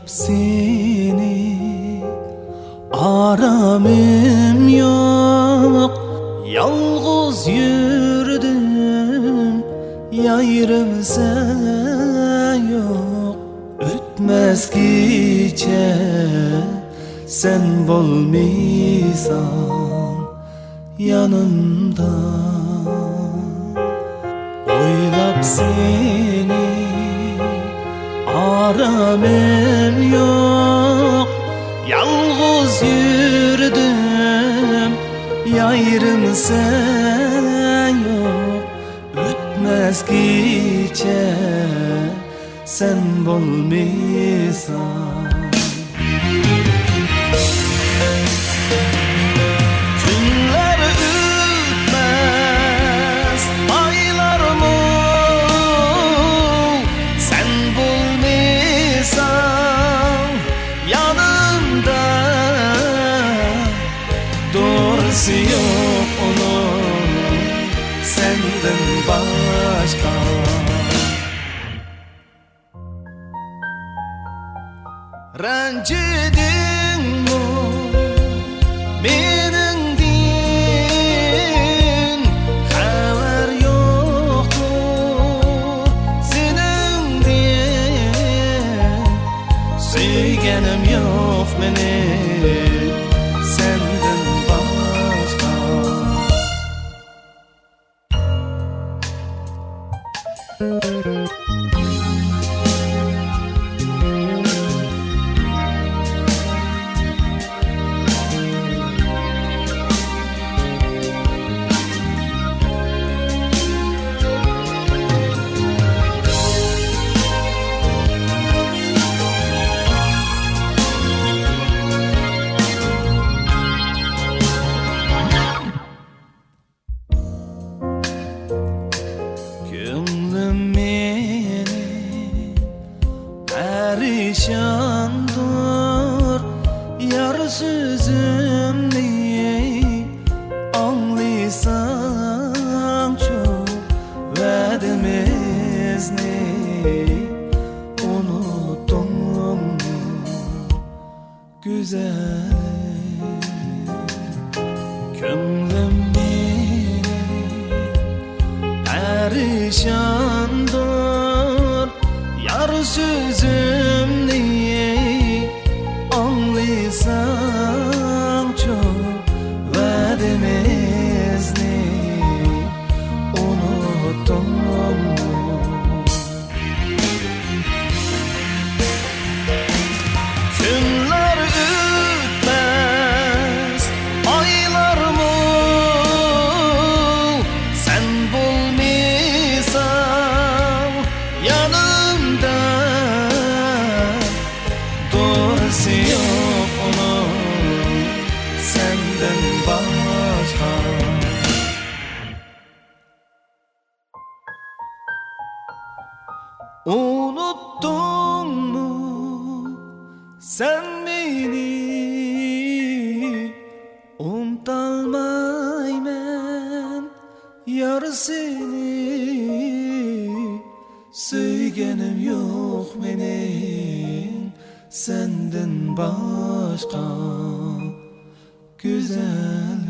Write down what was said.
seni aramım yok. Yalğız yürüdüm yayrımsa yok. Ötmez gece sen bolmaysan yanımda. Oylap seni aramım yok. Yalğız yürüdüm yayrımsa yok. Ötmez gece sen bolmaysan. Günler ötmez aylar mı sen bulmaysan yanımda. Doğrusu yok onun senden başka. Rancidin mu meningdin haber yoktur seningden. Suyganim yok mening senden başka. Gönlüm meni perişandır. Yar sözümni anlaysan çok. Vədimizni unuttun mu güzel? Gönlüm perişandır. Yar sözümni anlaysan çok. Vədimizni unuttun mu? Günler ötmez aylar mı sen bulmaysan yanımda. Doğrusu yok onun senden başka. Unuttun mu sen beni? Unutalmayman yar seni. Söygenim yok mening senden başka güzelim.